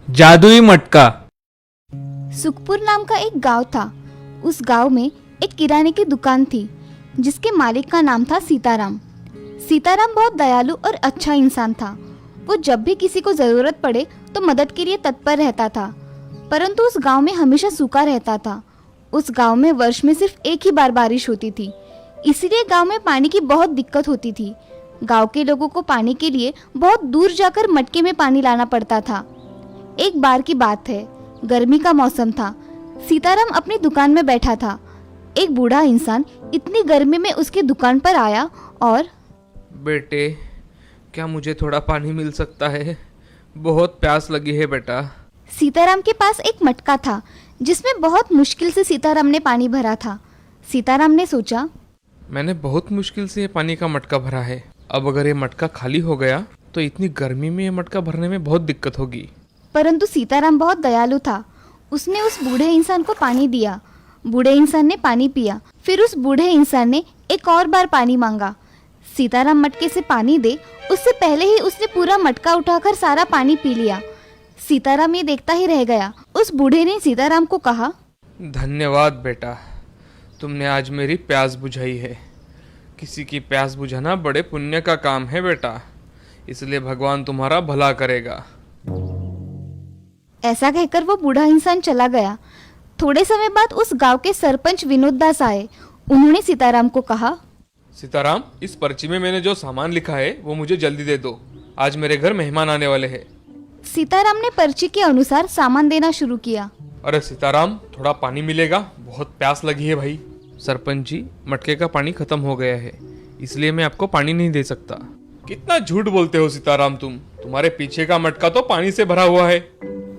जादुई मटका। सुखपुर नाम का एक गांव था। उस गांव में एक किराने की दुकान थी जिसके मालिक का नाम था सीताराम। सीताराम बहुत दयालु और अच्छा इंसान था। वो जब भी किसी को जरूरत पड़े तो मदद के लिए तत्पर रहता था। परंतु उस गांव में हमेशा सूखा रहता था। उस गांव में वर्ष में सिर्फ एक ही बार बारिश होती थी, इसलिए गांव में पानी की बहुत दिक्कत होती थी। गांव के लोगों को पानी के लिए बहुत दूर जाकर मटके में पानी लाना पड़ता था। एक बार की बात है, गर्मी का मौसम था। सीताराम अपनी दुकान में बैठा था। एक बूढ़ा इंसान इतनी गर्मी में उसकी दुकान पर आया और बेटे, क्या मुझे थोड़ा पानी मिल सकता है? बहुत प्यास लगी है बेटा। सीताराम के पास एक मटका था जिसमें बहुत मुश्किल से सीताराम ने पानी भरा था। सीताराम ने सोचा, मैंने बहुत मुश्किल से ये पानी का मटका भरा है। अब अगर ये मटका खाली हो गया तो इतनी गर्मी में ये मटका भरने में बहुत दिक्कत होगी। परंतु सीताराम बहुत दयालु था। उसने उस बूढ़े इंसान को पानी दिया। बूढ़े इंसान ने पानी पिया। फिर उस बूढ़े इंसान ने एक और बार पानी मांगा। सीताराम मटके से पानी दे उससे पहले ही उसने पूरा मटका उठाकर सारा पानी पी लिया। सीताराम ये देखता ही रह गया। उस बूढ़े ने सीताराम को कहा, धन्यवाद बेटा, तुमने आज मेरी प्यास बुझाई है। किसी की प्यास बुझाना बड़े पुण्य का काम है बेटा, इसलिए भगवान तुम्हारा भला करेगा। ऐसा कहकर वो बूढ़ा इंसान चला गया। थोड़े समय बाद उस गांव के सरपंच विनोद दास आए। उन्होंने सीताराम को कहा, सीताराम, इस पर्ची में मैंने जो सामान लिखा है वो मुझे जल्दी दे दो। आज मेरे घर मेहमान आने वाले हैं। सीताराम ने पर्ची के अनुसार सामान देना शुरू किया। अरे सीताराम, थोड़ा पानी मिलेगा? बहुत प्यास लगी है भाई। सरपंच जी, मटके का पानी खत्म हो गया है, इसलिए मैं आपको पानी नहीं दे सकता। कितना झूठ बोलते हो सीताराम तुम। तुम्हारे पीछे का मटका तो पानी से भरा हुआ है।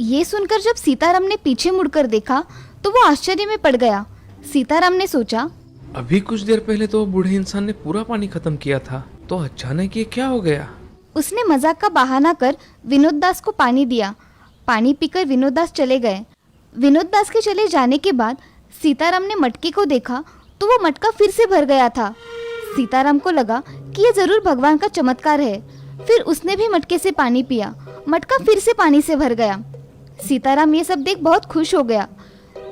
ये सुनकर जब सीताराम ने पीछे मुड़कर देखा तो वो आश्चर्य में पड़ गया। सीताराम ने सोचा, अभी कुछ देर पहले तो बूढ़े इंसान ने पूरा पानी खत्म किया था, तो अचानक ये क्या हो गया? उसने मजाक का बहाना कर विनोद दास को पानी दिया। पानी पीकर विनोद दास चले गए। विनोद दास के चले जाने के बाद सीताराम ने मटके को देखा तो वो मटका फिर से भर गया था। सीताराम को लगा कि ये जरूर भगवान का चमत्कार है। फिर उसने भी मटके से पानी पिया। मटका फिर से पानी से भर गया। सीताराम ये सब देख बहुत खुश हो गया।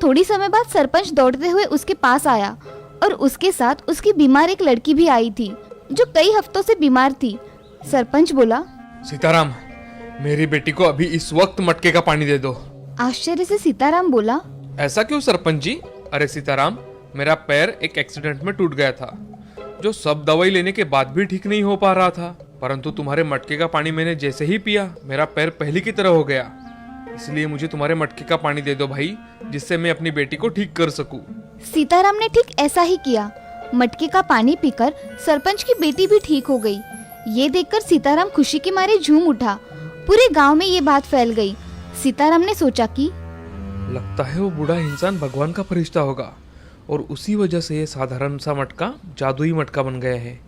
थोड़ी समय बाद सरपंच दौड़ते हुए उसके पास आया और उसके साथ उसकी बीमार एक लड़की भी आई थी जो कई हफ्तों से बीमार थी। सरपंच बोला, सीताराम, मेरी बेटी को अभी इस वक्त मटके का पानी दे दो। आश्चर्य से सीताराम बोला, ऐसा क्यों सरपंच जी? अरे सीताराम, मेरा पैर एक एक्सीडेंट में टूट गया था, जो सब दवाई लेने के बाद भी ठीक नहीं हो पा रहा था। परंतु तुम्हारे मटके का पानी मैंने जैसे ही पिया, मेरा पैर पहले की तरह हो गया। इसलिए मुझे तुम्हारे मटके का पानी दे दो भाई, जिससे मैं अपनी बेटी को ठीक कर सकूं। सीताराम ने ठीक ऐसा ही किया। मटके का पानी पीकर सरपंच की बेटी भी ठीक हो गई। ये देखकर सीताराम खुशी के मारे झूम उठा। पूरे गांव में ये बात फैल गई। सीताराम ने सोचा कि लगता है वो बूढ़ा इंसान भगवान का फरिश्ता होगा और उसी वजह से ये साधारण सा मटका जादुई मटका बन गया है।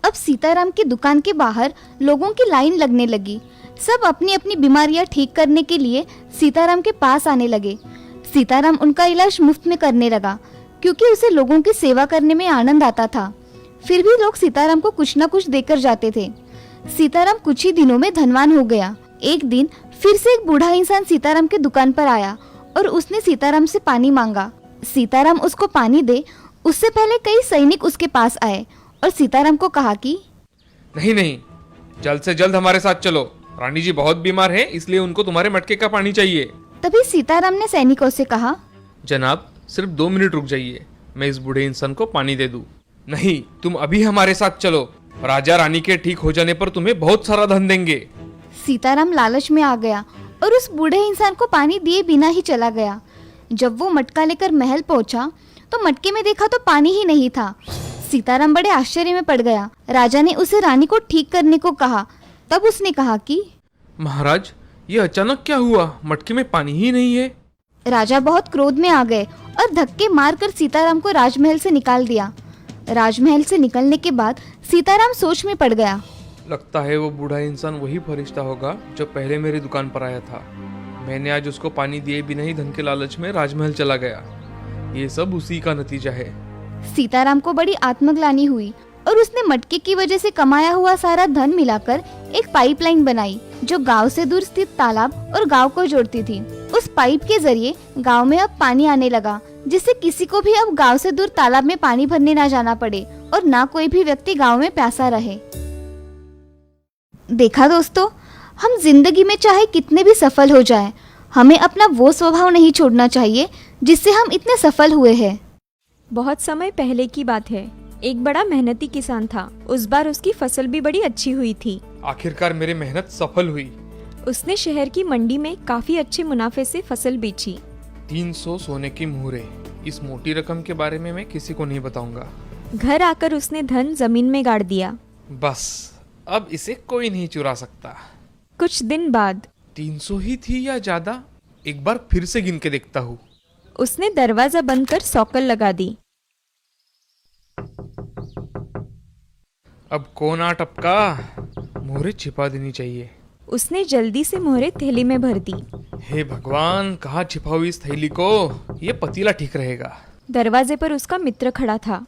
अब सीताराम की दुकान के बाहर लोगों की लाइन लगने लगी। सब अपनी अपनी बीमारियां ठीक करने के लिए सीताराम के पास आने लगे। सीताराम उनका इलाज मुफ्त में करने लगा क्योंकि उसे लोगों की सेवा करने में आनंद आता था। फिर भी लोग सीताराम को कुछ न कुछ देकर जाते थे। सीताराम कुछ ही दिनों में धनवान हो गया। एक दिन फिर से एक बूढ़ा इंसान सीताराम की दुकान पर आया और उसने सीताराम से पानी मांगा। सीताराम उसको पानी दे उससे पहले कई सैनिक उसके पास आए और सीताराम को कहा कि नहीं नहीं, जल्द से जल्द हमारे साथ चलो। रानी जी बहुत बीमार है, इसलिए उनको तुम्हारे मटके का पानी चाहिए। तभी सीताराम ने सैनिकों से कहा, जनाब, सिर्फ 2 मिनट रुक जाइए, मैं इस बूढ़े इंसान को पानी दे दूं। नहीं, तुम अभी हमारे साथ चलो। राजा रानी के ठीक हो जाने पर तुम्हें बहुत सारा धन देंगे। सीताराम लालच में आ गया और उस बूढ़े इंसान को पानी दिए बिना ही चला गया। जब वो मटका लेकर महल पहुंचा तो मटके में देखा तो पानी ही नहीं था। सीताराम बड़े आश्चर्य में पड़ गया। राजा ने उसे रानी को ठीक करने को कहा। तब उसने कहा कि महाराज, ये अचानक क्या हुआ? मटके में पानी ही नहीं है। राजा बहुत क्रोध में आ गए और धक्के मारकर सीताराम को राजमहल से निकाल दिया। राजमहल से निकलने के बाद सीताराम सोच में पड़ गया। लगता है वो बूढ़ा इंसान वही फरिश्ता होगा जो पहले मेरी दुकान पर आया था। मैंने आज उसको पानी दिए बिना ही धन के लालच में राजमहल चला गया। ये सब उसी का नतीजा है। सीताराम को बड़ी आत्मग्लानि हुई और उसने मटके की वजह से कमाया हुआ सारा धन मिलाकर एक पाइपलाइन बनाई जो गांव से दूर स्थित तालाब और गांव को जोड़ती थी। उस पाइप के जरिए गांव में अब पानी आने लगा, जिससे किसी को भी अब गांव से दूर तालाब में पानी भरने ना जाना पड़े और ना कोई भी व्यक्ति गांव में प्यासा रहे। देखा दोस्तों, हम जिंदगी में चाहे कितने भी सफल हो जाएं, हमें अपना वो स्वभाव नहीं छोड़ना चाहिए जिससे हम इतने सफल हुए हैं। बहुत समय पहले की बात है। एक बड़ा मेहनती किसान था। उस बार उसकी फसल भी बड़ी अच्छी हुई थी। आखिरकार मेरी मेहनत सफल हुई। उसने शहर की मंडी में काफी अच्छे मुनाफे से फसल बेची। 300 सोने की मुहरे। इस मोटी रकम के बारे में मैं किसी को नहीं बताऊंगा। घर आकर उसने धन जमीन में गाड़ दिया। बस अब इसे कोई नहीं चुरा सकता। कुछ दिन बाद 300 ही थी या ज्यादा? एक बार फिर से गिन के देखता हूँ। उसने दरवाजा बंद कर सौकल लगा दी। अब कौन आ टपका? मोहरे छिपा देनी चाहिए। उसने जल्दी से मोहरे थैली में भर दी। हे भगवान, कहाँ छिपाऊं इस थैली को? ये पतीला ठीक रहेगा। दरवाजे पर उसका मित्र खड़ा था।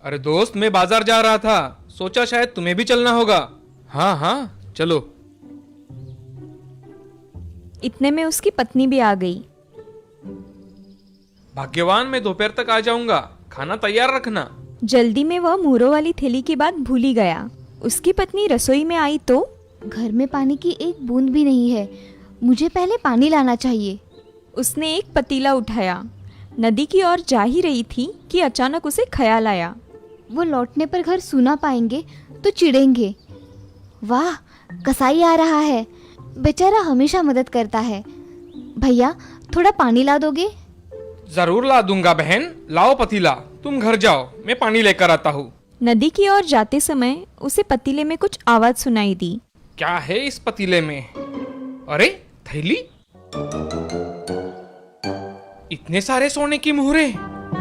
अरे दोस्त, मैं बाजार जा रहा था, सोचा शायद तुम्हें भी चलना होगा। हाँ हाँ चलो। इतने में उसकी पत्नी भी आ गई। भाग्यवान, मैं दोपहर तक आ जाऊंगा, खाना तैयार रखना। जल्दी में वह मोहरों वाली थैली की बात भूल ही गया। उसकी पत्नी रसोई में आई तो घर में पानी की एक बूंद भी नहीं है, मुझे पहले पानी लाना चाहिए। उसने एक पतीला उठाया। नदी की ओर जा ही रही थी कि अचानक उसे ख्याल आया। वो लौटने पर घर सूना पाएंगे तो चिढ़ेंगे। वाह, कसाई आ रहा है, बेचारा हमेशा मदद करता है। भैया, थोड़ा पानी ला दोगे? जरूर ला दूंगा बहन, लाओ पतीला। तुम घर जाओ, मैं पानी लेकर आता हूँ। नदी की ओर जाते समय उसे पतीले में कुछ आवाज सुनाई दी। क्या है इस पतीले में? अरे थैली, इतने सारे सोने की मुहरे,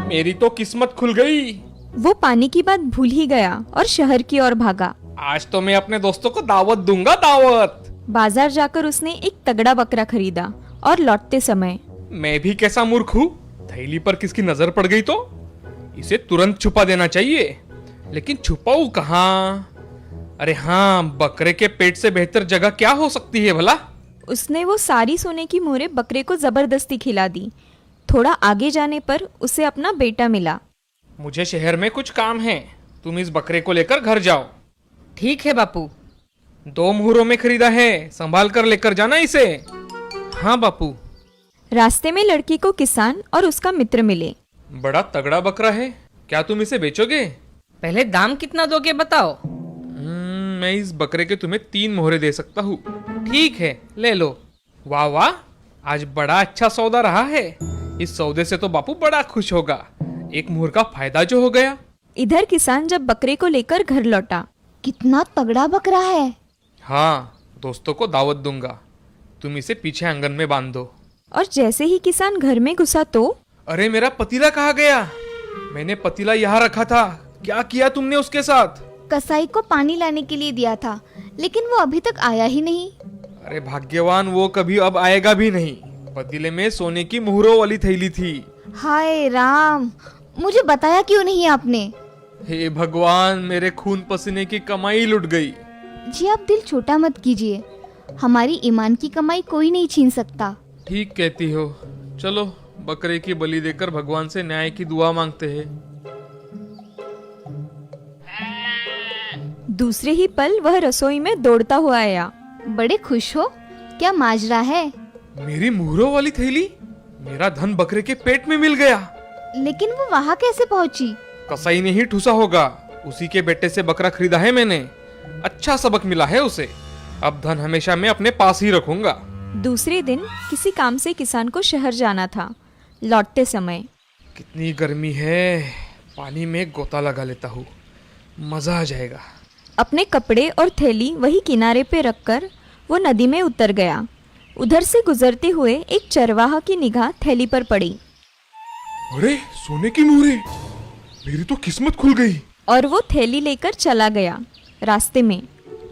मेरी तो किस्मत खुल गई। वो पानी की बात भूल ही गया और शहर की ओर भागा। आज तो मैं अपने दोस्तों को दावत दूंगा, दावत। बाजार जाकर उसने एक तगड़ा बकरा खरीदा और लौटते समय मैं भी कैसा मूर्ख हूँ, थैली पर किसकी नजर पड़ गई तो इसे तुरंत छुपा देना चाहिए। लेकिन छुपाऊं कहाँ? अरे हाँ, बकरे के पेट से बेहतर जगह क्या हो सकती है भला? उसने वो सारी सोने की मोहरें बकरे को जबरदस्ती खिला दी। थोड़ा आगे जाने पर उसे अपना बेटा मिला। मुझे शहर में कुछ काम है, तुम इस बकरे को लेकर घर जाओ। ठीक है बापू। 2 मुहरों में खरीदा है, संभाल कर लेकर जाना इसे। हाँ बापू। रास्ते में लड़की को किसान और उसका मित्र मिले। बड़ा तगड़ा बकरा है, क्या तुम इसे बेचोगे? पहले दाम कितना दोगे बताओ। मैं इस बकरे के तुम्हें 3 मोहरे दे सकता हूँ। ठीक है, ले लो। वाह वाह, आज बड़ा अच्छा सौदा रहा है। इस सौदे से तो बापू बड़ा खुश होगा। एक मुहर का फायदा जो हो गया। इधर किसान जब बकरे को लेकर घर लौटा। कितना तगड़ा बकरा है। हाँ, दोस्तों को दावत दूंगा, तुम इसे पीछे आंगन में बांध दो। और जैसे ही किसान घर में घुसा तो अरे मेरा पतीला कहाँ गया? मैंने पतीला यहाँ रखा था, क्या किया तुमने उसके साथ? कसाई को पानी लाने के लिए दिया था, लेकिन वो अभी तक आया ही नहीं। अरे भाग्यवान, वो कभी अब आएगा भी नहीं। पतीले में सोने की मुहरों वाली थैली थी। हाय राम, मुझे बताया क्यों नहीं आपने? हे भगवान, मेरे खून पसीने की कमाई लुट गई। जी आप दिल छोटा मत कीजिए, हमारी ईमान की कमाई कोई नहीं छीन सकता। ठीक कहती हो। चलो बकरे की बलि देकर भगवान से न्याय की दुआ मांगते हैं। दूसरे ही पल वह रसोई में दौड़ता हुआ आया। बड़े खुश हो? क्या माजरा है? मेरी मुहरों वाली थैली, मेरा धन बकरे के पेट में मिल गया। लेकिन वो वहाँ कैसे पहुँची? कसाई ने ही ठूसा होगा, उसी के बेटे से बकरा खरीदा है मैंने। अच्छा सबक मिला है उसे। अब धन हमेशा मैं अपने पास ही रखूंगा। दूसरे दिन किसी काम से किसान को शहर जाना था। लौटते समय कितनी गर्मी है, पानी में गोता लगा लेता हूँ, मजा आ जाएगा। अपने कपड़े और थैली वही किनारे पे रखकर वो नदी में उतर गया। उधर से गुजरते हुए एक चरवाहा की निगाह थैली पर पड़ी। अरे सोने की मुहरे, मेरी तो किस्मत खुल गई। और वो थैली लेकर चला गया। रास्ते में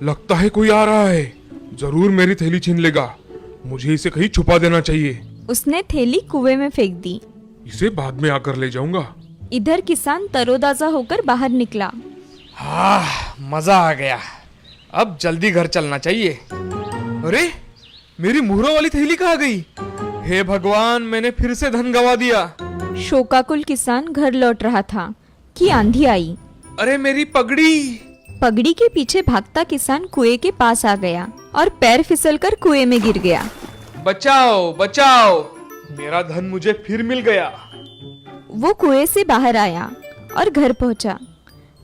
लगता है कोई आ रहा है, जरूर मेरी थैली छीन लेगा। मुझे इसे कहीं छुपा देना चाहिए। उसने थैली कुएं में फेंक दी। इसे बाद में आकर ले जाऊंगा। इधर किसान तरोताजा होकर बाहर निकला। हाँ, मजा आ गया। अब जल्दी घर चलना चाहिए। अरे मेरी मुहरों वाली थैली कहाँ गई? हे भगवान, मैंने फिर से धन गवा दिया। शोकाकुल किसान घर लौट रहा था कि आंधी आई। अरे मेरी पगड़ी! पगड़ी के पीछे भागता किसान कुएं के पास आ गया और पैर फिसलकर कुएं में गिर गया। बचाओ बचाओ, मेरा धन मुझे फिर मिल गया। वो कुएं से बाहर आया और घर पहुंचा।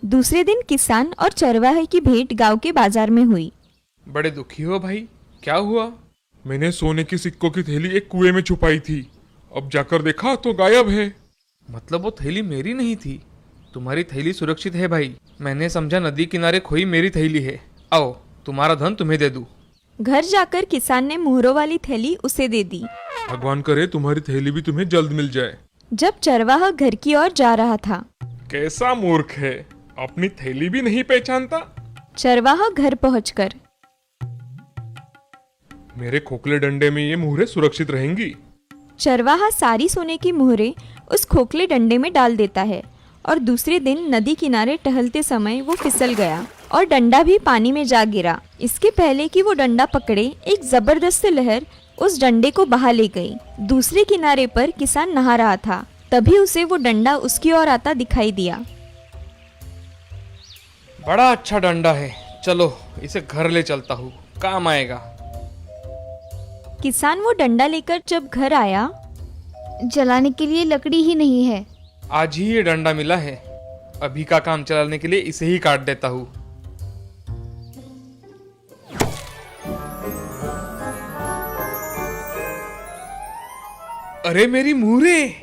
दूसरे दिन किसान और चरवाहे की भेंट गांव के बाजार में हुई। बड़े दुखी हो भाई, क्या हुआ? मैंने सोने की सिक्कों की थैली एक कुएं में छुपाई थी, अब जाकर देखा तो गायब है। मतलब वो थैली मेरी नहीं थी? तुम्हारी थैली सुरक्षित है भाई। मैंने समझा नदी किनारे खोई मेरी थैली है। आओ, तुम्हारा धन तुम्हें दे दूं। घर जाकर किसान ने मुहरों वाली थैली उसे दे दी। भगवान करे तुम्हारी थैली भी तुम्हें जल्द मिल जाए। जब चरवाहा घर की ओर जा रहा था, कैसा मूर्ख है, अपनी थैली भी नहीं पहचानता। चरवाहा घर पहुंचकर मेरे खोखले डंडे में ये मुहरें सुरक्षित रहेंगी। चरवाहा सारी सोने की मुहरें उस खोखले डंडे में डाल देता है और दूसरे दिन नदी किनारे टहलते समय वो फिसल गया और डंडा भी पानी में जा गिरा। इसके पहले कि वो डंडा पकड़े, एक जबरदस्त लहर उस डंडे को बहा ले गई। दूसरे किनारे पर किसान नहा रहा था, तभी उसे वो डंडा उसकी ओर आता दिखाई दिया। बड़ा अच्छा डंडा है, चलो इसे घर ले चलता हूँ, काम आएगा। किसान वो डंडा लेकर जब घर आया, जलाने के लिए लकड़ी ही नहीं है। आज ही ये डंडा मिला है, अभी का काम चलाने के लिए इसे ही काट देता हूँ। अरे मेरी मुहरें!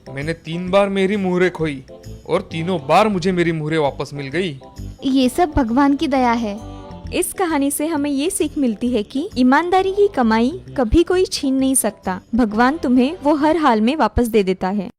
मैंने 3 बार मेरी मुहरें खोई और तीनों बार मुझे मेरी मुहरें वापस मिल गई। ये सब भगवान की दया है। इस कहानी से हमें ये सीख मिलती है कि ईमानदारी की कमाई कभी कोई छीन नहीं सकता। भगवान तुम्हें वो हर हाल में वापस दे देता है।